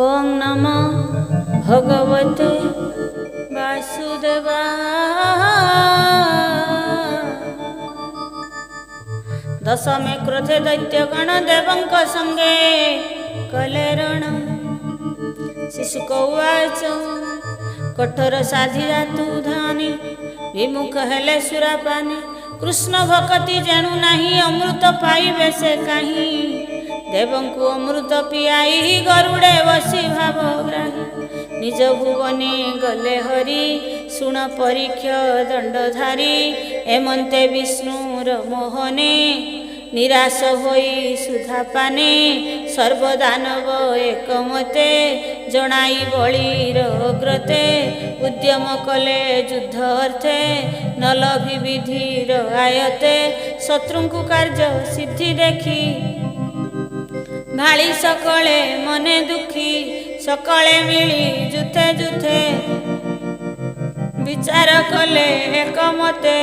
ओं नमो भगवते वासुदेवाय। दशमे क्रोधे दैत्यगण देवंक संगे कले रण। शिशुक उवाच कठोर साधिया तु धानी विमुख हेले सुरापानी। कृष्ण भक्ति जेणु नाही अमृत पाइबे से कहीं। देवंकु अमृत पियाई गरुड़े बसी भावग्राही। निज भुवने गले हरि शुण परीक्ष दंडधारी। एमंते विष्णुर मोहने निराश होई सुधा पाने। सर्वदानव एकमते जनाई बळीर अग्रते। उद्यम कले युद्ध अर्थे नल विधिर आयते। शत्रुंकु कार्य सिद्धि देखी भाली सकले मने दुखी। सकले मिली जुथे जुथे विचार कले एकमते।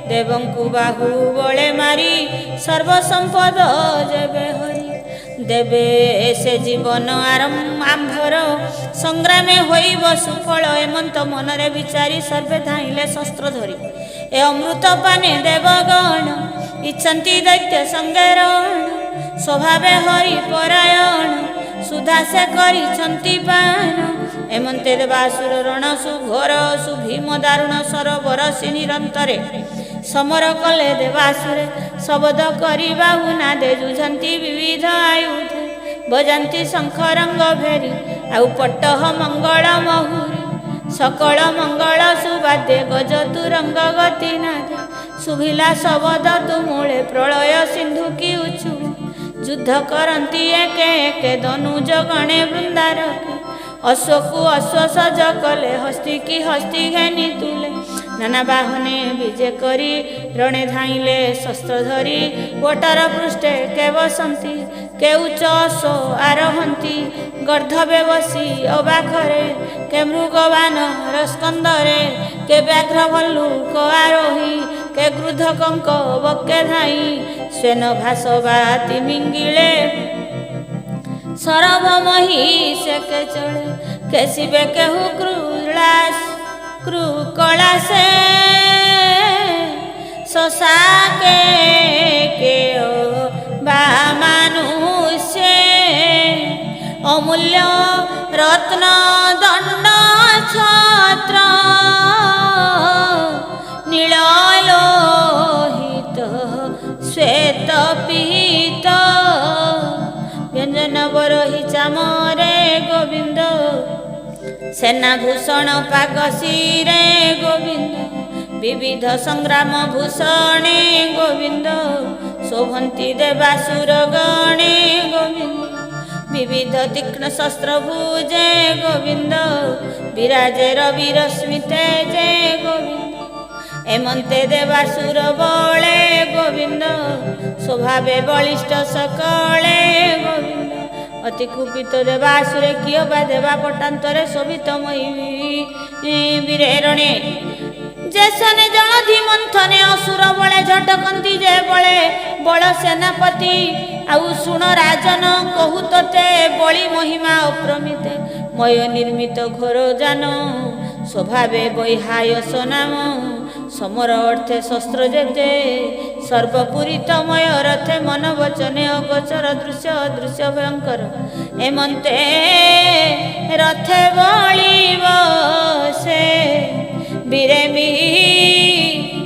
देवंकु बाहु बळे मारी सर्वसंपद जेबे हरि। देवे से जीवन आरंभर संग्रामे होइब सुफल। एमंत मनरे विचारी सर्वे धाइले शस्त्र धरी। ए अमृत पाने देवगण इच्छन्ति दैत्य संगेरण। स्वभावे हरि परायण सुधा से करिछन्ति पान। एमंते देवासुर रण सुघोर सुभीम दारुण सरोवर से निरंतरे। समर कले देवासुरे शबद करी बाहु नादे। जुझन्ति विविध आयुध बजान्ति शंख रंग भेरी। आउ पट्टह मंगल महुरी सकल मंगल सुबादे। गज तुरंग गति नादे सुभिला शबद तुमुले। प्रलय सिंधु की उचु युद्ध करती एके एके धनुज गणे वृंदार। अश्वकु अश्व सज कले हस्ती की हस्ती घेनी तुले। नाना बाहने विजे करी रणे धाइले शस्त्र धरी। ओटर पृष्ठे के बसंती के उच्च अश्व आरोहंती। गर्धवे बसी अबाखरे के मृगवान रस्कंदरे। के व्याघ्र भल्लुक आरोही के गृध कंक बके धाई। स्वेन भासवा तिमिंगिले सरभ मही से के चले। के शिवे केहु क्रुकला से शशा के बा मानुष्य। अमूल्य रत्न दंड छत्र नील लोहित श्वेत पीत। व्यंजन बरही चामरे गोविंद। सेनाभूषण पाग शिरे गोविंद। विविध संग्राम भूषणे गोविंद। शोभन्ति देवासुर गणे गोविंद। विविध तीक्ष्ण शस्त्र भुजे गोविंद। विराजे रवि रश्मिते जय गोविंद। एमंते देवासुर बळे गोविंद। स्वभावे बलिष्ठ सकले गोविंद। अति कुपित देवासुरे किय बा देवा पटान्तरे शोभितमयी वीरेरणे। जेसने जलधि मंथने असुर बळे झटकंती जे बळे। बळ सेनापति आउ शुण राजन कहु तते। बळी महिमा अप्रमिते मय निर्मित घोर जान। स्वभावे वैहायस नाम समर अर्थे शस्त्र जेते। सर्वपुरीतमय रथे मन वचने अगोचर दृश्य अदृश्य भयंकर। एमंते रथे बळिब से बीरे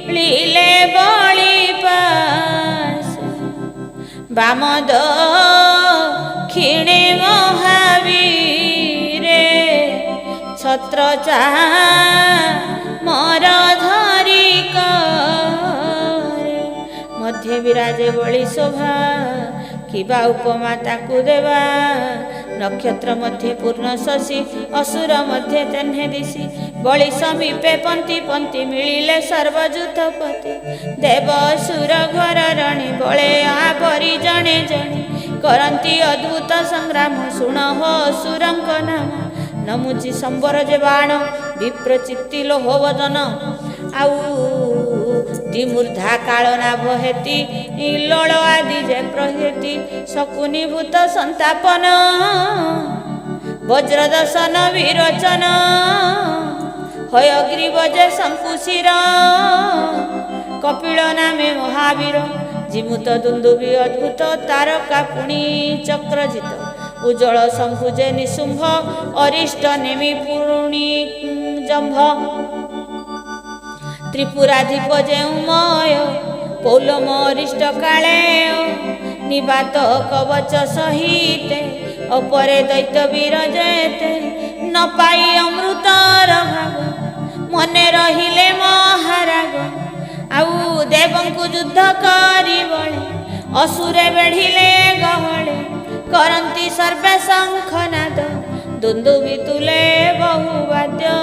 मिलिले बळि पास। बाम दक्षिणे महावीरे छत्र चामर धरि करे। मध्य विराजे बळि शोभा किबा उपमा ताकु देवा। नक्षत्र मध्य पूर्ण शशि असुर मध्य तेन्हे दिशि। बळि समीपे पंक्ति पंक्ति मिलिले सर्वजुतपति। देव असुर घर रणि बळे आपरि जणे जणे। करन्ति अद्भुत संग्राम शुण हो असुरंक नाम। नमुचि संबर जे बाण विप्रचित्ति लोह वदन। आउ दिमूर्धा कालनाभ हेति लोल आदि जे प्रहेति। शकुनीभूत संतापन ବଜ୍ରଦର୍ଶନ ବିରୋଚନ ହୟଗ୍ରୀବ ଯେ ଶଙ୍କୁଶିର କପିଳ ନାମେ ମହାବୀର ଜିମୁତ ଦୁନ୍ଦୁବି ଅଦ୍ଭୁତ ତାରକା ପୁଣି ଚକ୍ରଜିତ ଉଜ୍ଜଳ ଶଙ୍ଖୁ ଯେ ନିଶୁମ୍ଭ ଅରିଷ୍ଟ ନେମି ପୁରୁଣି ଜମ୍ଭ ତ୍ରିପୁରାଧୀପ ଯେଉଁମୟ ପୌଲମ ଅରିଷ୍ଟ କାଳେୟ ନିବାତ କବଚ ସହିତେ ଅପରେ ଦୈତ୍ୟ ବୀର ଯେତେ ନ ପାଇ ଅମୃତର ଭାଗ ମନେ ରହିଲେ ମହାରାଗ ଆଉ ଦେବଙ୍କୁ ଯୁଦ୍ଧ କରିବଳେ ଅସୁରେ ବେଢ଼ିଲେ ଗହଳେ କରନ୍ତି ସର୍ବେ ଶଙ୍ଖନାଦ ଦୁନ୍ଦୁଭି ତୁଲେ ବହୁ ବାଦ୍ୟ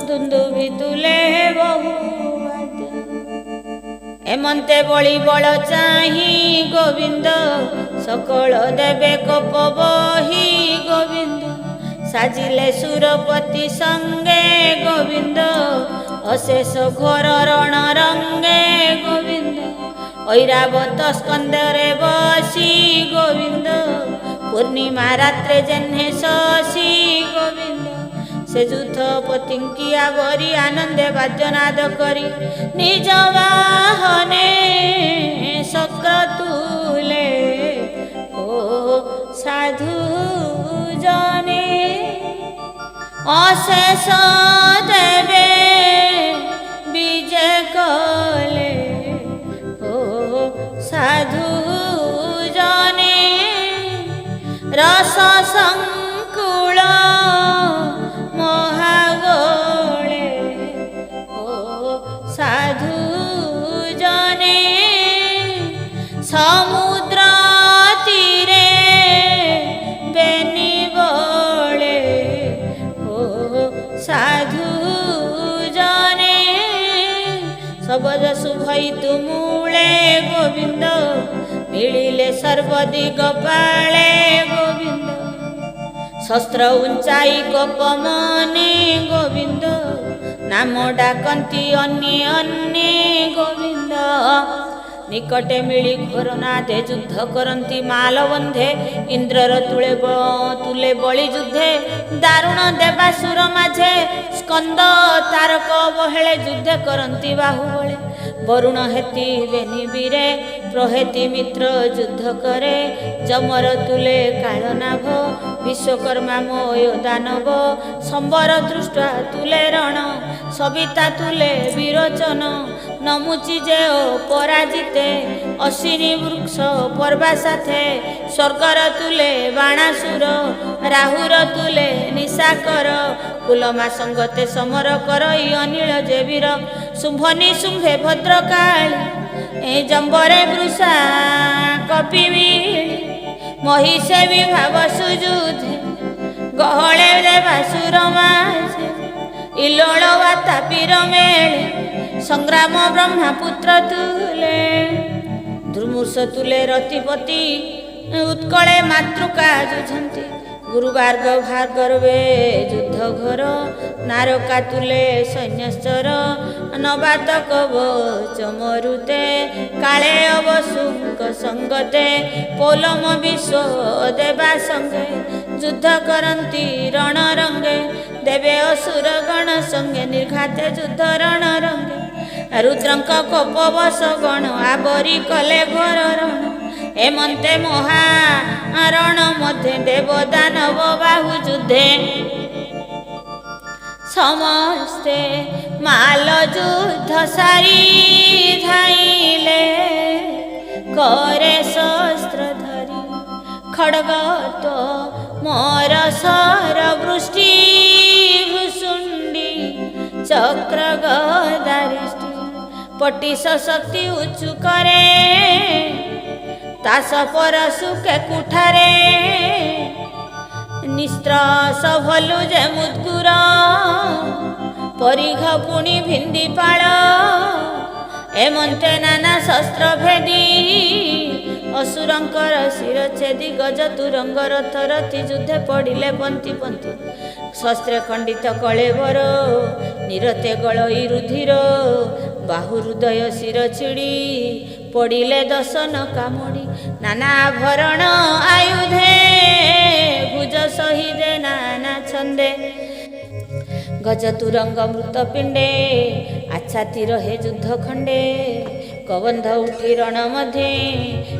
ଦୁନ୍ଦୁଭି ତୁଲେ ବହୁ ବାଦ୍ୟ ଏମନ୍ତେ ବଳି ବଳ ଚାହିଁ ଗୋବିନ୍ଦ ସକଳ ଦେବେ କୋପ ବହି ଗୋବିନ୍ଦ ସାଜିଲେ ସୁରପତି ସଙ୍ଗେ ଗୋବିନ୍ଦ ଅଶେଷ ଘୋର ରଣ ରଙ୍ଗେ ଗୋବିନ୍ଦ ଐରାବତ ସ୍କନ୍ଧରେ ବସି ଗୋବିନ୍ଦ ପୂର୍ଣ୍ଣିମା ରାତ୍ରେ ଜହ୍ନେ ଶଶି ଗୋବିନ୍ଦ ସେ ଯୁଦ୍ଧପତିଙ୍କି ଆବରି ଆନନ୍ଦେ ବାଦ୍ୟନାଦ କରି ନିଜ ବାହନେ ଶକ୍ର ତୁଲେ ଓ ସାଧୁ ଜନେ ଅଶେଷ ଦେବେ ବିଜେ କଲେ ଓ ସାଧୁ ଜନେ ରସ ସଂକୁଳ ମହାଗୋଳେ ଓ ସାଧୁ ଜନେ ସମୁଦ୍ର ତୀରେ ବେନି ବଳେ ଓ ସାଧୁ ଜନେ ସବଜ ଶୁଭଇ ତୁମୂଳେ ଗୋବିନ୍ଦ ମିଳିଲେ ସର୍ବଦିଗ ପାଳେ ଗୋବିନ୍ଦ ଶସ୍ତ୍ର ଉଞ୍ଚାଇ କୋପ ମନେ ଗୋବିନ୍ଦ ନାମ ଡାକନ୍ତି ଅନ୍ୟେ ଅନ୍ୟେ ଗୋବିନ୍ଦ ନିକଟେ ମିଳି ଘୋରନାଦେ ଯୁଦ୍ଧ କରନ୍ତି ମାଲବନ୍ଧେ ଇନ୍ଦ୍ରର ତୁଲେ ବଳି ଯୁଦ୍ଧେ ଦାରୁଣ ଦେବାସୁର ମାଝେ ସ୍କନ୍ଦ ତାରକ ବହେଳେ ଯୁଦ୍ଧ କରନ୍ତି ବାହୁବଳେ ବରୁଣ ହେତି ବେନିବୀରେ ପ୍ରହେତି ମିତ୍ର ଯୁଦ୍ଧ କରେ ଯମର ତୁଲେ କାଳନାଭ ବିଶ୍ୱକର୍ମା ମୋୟ ଦାନବ ସମ୍ବର ଦୃଷ୍ଟା ତୁଲେ ରଣ ସବିତା ତୁଲେ ବିରୋଚନ ନମୁଚି ଯେ ପରାଜିତେ ଅଶ୍ବିନୀ ବୃକ୍ଷ ପର୍ବା ସାଥେ ସ୍ୱର୍ଗର ତୁଲେ ବାଣାସୁର ରାହୁର ତୁଲେ ନିଶାକର କୁଲମା ସଙ୍ଗତେ ସମର କରଇ ଅନିଳ ଯେ ବୀର ଶୁମ୍ଭ ନିଶୁମ୍ଭେ ଭଦ୍ରକାଳୀ ଏ ଜମ୍ବରେ ବୃଷା କପିବି ମହିଷେ ବିଭାବ ସୁଯୁଧେ ଗହଳେ ଦେବାସୁର ମାଝେ ଇଲୋଳ ବାତାପିର ମେଳେ ସଂଗ୍ରାମ ବ୍ରହ୍ମପୁତ୍ର ତୁଲେ ଧୃମୂର୍ଷ ତୁଲେ ରତିପତି ଉତ୍କଳେ ମାତୃକା ଯୁଝନ୍ତି ଗୁରୁ ଭାର୍ଗବେ ଯୁଦ୍ଧ ଘୋର ନାରକା ତୁଲେ ସୈନ୍ୟସ୍ତର ନବାତ କବଚ ମରୁତେ କାଳେ ଅବସୁଙ୍କ ସଙ୍ଗତେ ପୋଲମ ବିଶ୍ୱ ଦେବା ସଙ୍ଗେ ଯୁଦ୍ଧ କରନ୍ତି ରଣ ରଙ୍ଗେ ଦେବେ ଅସୁର ଗଣ ସଙ୍ଗେ ନିର୍ଘାତେ ଯୁଦ୍ଧ ରଣ ରଙ୍ଗେ ରୁଦ୍ରଙ୍କ କୋପବଶ ଗଣ ଆବରି କଲେ ଘୋର ରଣ ଏମନ୍ତେ ମହାରଣ ମଧ୍ୟେ ଦେବଦାନବ ବାହୁ ଯୁଦ୍ଧେ ସମସ୍ତେ ମାଲ ଯୁଦ୍ଧ ସାରି ଧାଇଲେ करे शस्त्र धरी खड्ग तो मोर सर वृष्टि भुसुंडी चक्र गदारिष्टि पटी शक्ति उच्चु करे तास परशु के कुठारे निस्त्र सभलु जे मुद्गुर परिघ पुणी भिंडी पाल एमंते नाना शस्त्र भेदी असुरंकर शिर छेदी गज तुरंग रथ रथी युद्धे पड़िले पंथी पंथी शस्त्र खंडित कलेवर निरते गलई रुधिर बाहु हृदय शिर छिड़ी पड़िले दशन कामुड़ी नाना भरण आयुधे भुज सहिदे नाना छंदे गज तुरंग मृत पिंडे आच्छातिर हे युद्ध खंडे कबंध उठी रण मध्ये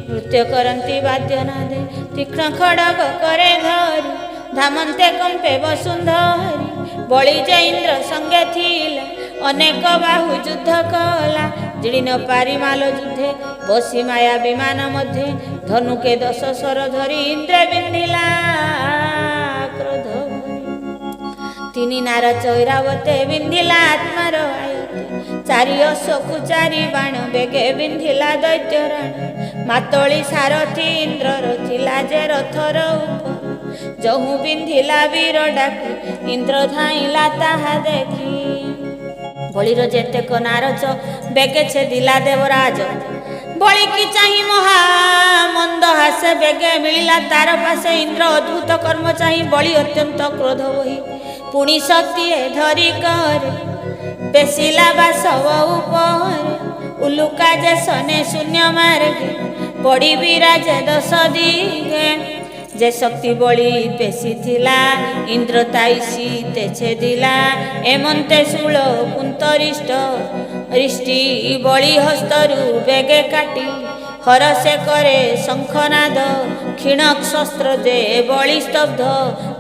नृत्य करती वाद्यनादे तीक्ष्ण खड़ग करे धरी धामन्ते कंपे वसुंधरी बळी जे इंद्र संगे थिला अनेक बाहु युद्ध कला जिड़ी न पारी माल युद्धे बसी माया विमान मध्ये धनुके 10 सर धरी इंद्र बिंधिला क्रोध तीनी नार चैरावते बिंधिला आत्मार आयते चारि अशोकु चारि बाण बेगे बिंधिला दैत्य राण मातोली सारथी इंद्रर थिला जे रथर उपर जहु बिंधिला वीर डाकी इंद्र धाइला ताहा देखी बलिर जेतेक नारच बेगे छेदिला देवराज बलि की चाही महा मंद हासे बेगे मिलिला तार पासे इंद्र अद्भुत कर्म चाही बलि अत्यंत क्रोध होई पुणी शक्ति धरी कर बेसिला बासव उपर उलुका जे सने शून्य मार्गे पड़ी विराजे 10 दिगे जे शक्ति बलि पेशी थिला इंद्र ताईसी ते छेदिला एमंते शूल कुंतरिष्ट रिष्टि बलि हस्तरु बेगे काटी हरसे करे शंखनाद क्षीण शस्त्र जे बलि स्तब्ध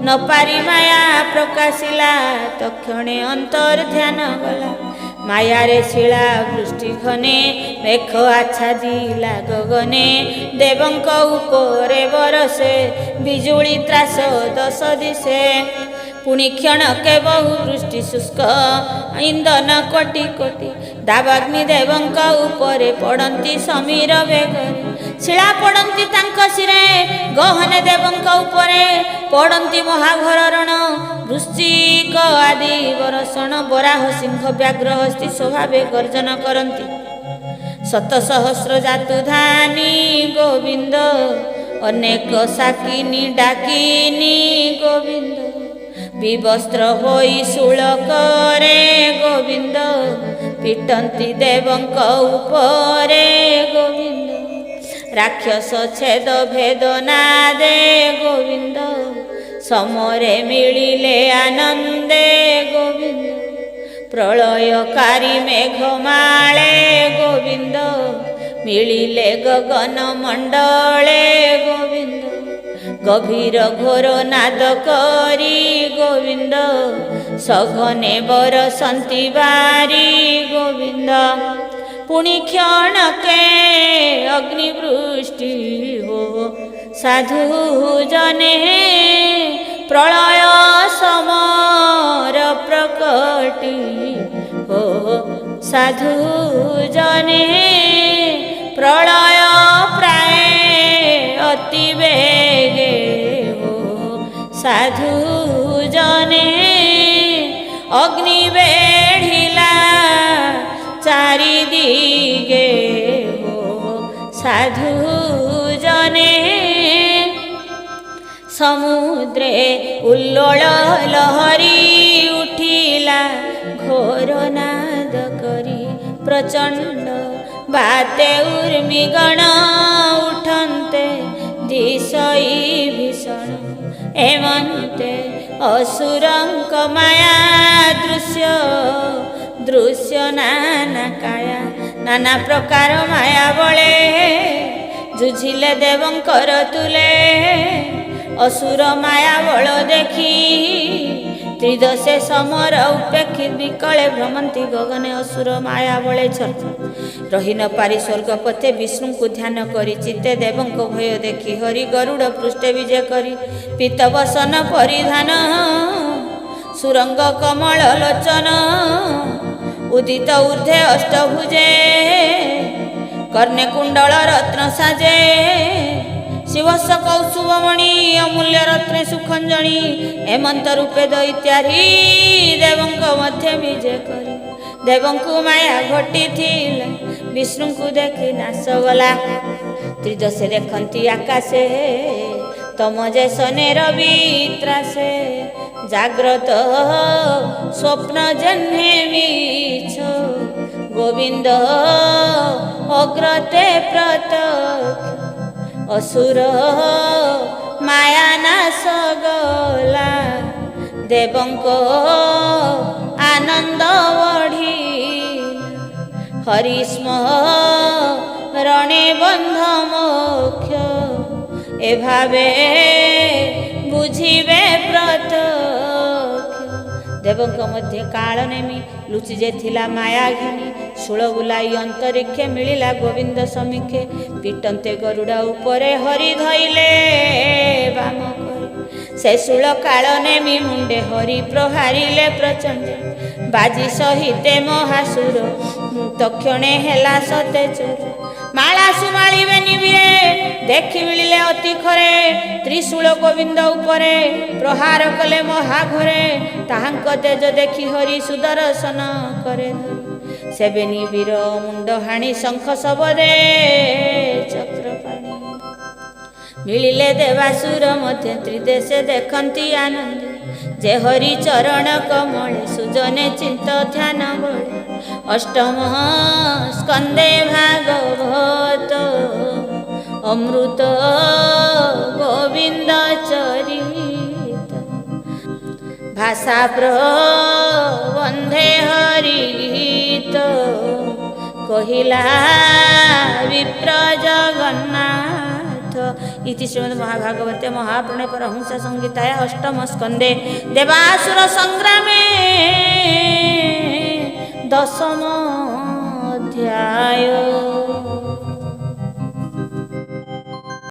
न पारी माया प्रकाशिला तक्षणे अंतर ध्यान गला माया रे शिला वृष्टि घने मेघ आच्छादिला गगने देवंक उपरे बरसे बिजुली त्रास 10 दिशे पुणी क्षणके बहु वृष्टि शुष्क इंधन कोटि कोटि दावाग्नि देवंक उपरे पड़ती समीर बेगरे शिला पड़ती तांक शिरे गहने देवंक उपरे पड़ती महाघर रण वृश्चिक आदि बरषण बराह सिंह व्याघ्र हस्ती स्वभावे गर्जन करती 7 सहस्र जातु धानी गोविंद अनेक साकिनी डाकिनी गोविंद विवस्त्र होई शूल करे गोविंद पिटंती देवंक उपरे गोविंद राक्षस छेद भेदना दे गोविंद समरे मिलिले आनंदे गोविंद प्रलयकारी मेघमाळे गोविंद मिलिले गगन मंडले गोविंद गभीर घोर नाद करी गोविंद सघने बरसंती बारी गोविंद पुणी क्षणके अग्निवृष्टि हो साधु जने प्रलय समर प्रकटी हो साधु जने प्रलय प्राय अति बेगे हो साधु जने अग्नि बेढ़िला चारि दिगे हो साधु जने समुद्रे उल्लोल लहरी उठिला घोर नाद करी प्रचंड बाते उर्मिगण उठन्ते दिशई भीषण एमन्ते असुरंक माया दृश्य दृश्य नाना काया नाना प्रकार माया बळे जुझिले देवंकर तुले असुर माया बळ देखी त्रिदशे समर उपेक्षित विकले भ्रमंती गगने असुर माया बळे छल रही न पारी स्वर्गपथे विष्णु को ध्यान करी चित्ते देवंक भय देखी हरि गरुड़ पृष्ठे विजय करी पीतवसन परिधान सुरंग कमल लोचन उदित ऊर्ध्वे अष्टभुजे कर्णे कुंडल रत्न साजे शिवस कौसुभमणि अमूल्य रत्ने सुखंजनी हेमंत रूपे दैत्यारी देवंक मध्य विजय करी देवंकु माया घटी थिला विष्णु को देखी नाश गला त्रिदशे देखती आकाशे तम जे सने रवि त्रासे जाग्रत स्वप्न जन्हे मिछ गोविंद अग्रते प्रत्यक्ष असुर माया नाश गला ଦେବଙ୍କ ଆନନ୍ଦ ବଢ଼ି ହରି ସ୍ମରଣେ ବନ୍ଧ ମୋକ୍ଷ ଏଭାବେ ବୁଝିବେ ପ୍ରତ୍ୟକ୍ଷ। ଦେବଙ୍କ ମଧ୍ୟ କାଳ ନେମି ଲୁଚି ଯାଇଥିଲା ମାୟା ଘେନି ଶୂଳ ବୁଲାଇ ଅନ୍ତରିକ୍ଷେ ମିଳିଲା ଗୋବିନ୍ଦ ସମୀକ୍ଷେ ପିଟନ୍ତେ ଗରୁଡ଼ା ଉପରେ ହରି ଧଇଲେ ବାମ କରି ସେ ଶୂଳ କାଳ ନେମି ମୁଣ୍ଡେ ହରି ପ୍ରହାରିଲେ ପ୍ରଚଣ୍ଡ ବାଜି ସହିତେ ମହାସୁର ତକ୍ଷଣେ ହେଲା ସତେ ଚୋର ମାଳା ସୁମାଳିବେ ନିବିରେ ଦେଖି ମିଳିଲେ ଅତି ଖରେ ତ୍ରିଶୂଳ ଗୋବିନ୍ଦ ଉପରେ ପ୍ରହାର କଲେ ମହାଘରେ ତାହାଙ୍କ ତେଜ ଦେଖି ହରି ସୁଦର୍ଶନ କରେ ସେବେ ନିବିର ମୁଣ୍ଡ ହାଣି ଶଙ୍ଖ ଶବଦେ ଚକ୍ରପାଣି ମିଳିଲେ ଦେବାସୁର ମଧ୍ୟ ତ୍ରିଦେଶେ ଦେଖନ୍ତି ଆନନ୍ଦ ଯେ ହରି ଚରଣ କମଳେ ସୁଜନେ ଚିନ୍ତ ଧ୍ୟାନ ବଳେ ଅଷ୍ଟମ ସ୍କନ୍ଦେ ଭାଗବତ ଅମୃତ ଗୋବିନ୍ଦ ଚରିତ ଭାଷା ପ୍ରବନ୍ଧେ ହରି ଗୀତ କହିଲା ବିପ୍ର ଜଗନ୍ନାଥ। इति श्रीमद्महाभागवते महापुराणे परमहंस संहितायां अष्टम स्कंदे देवासुर संग्रामे दशम अध्याय।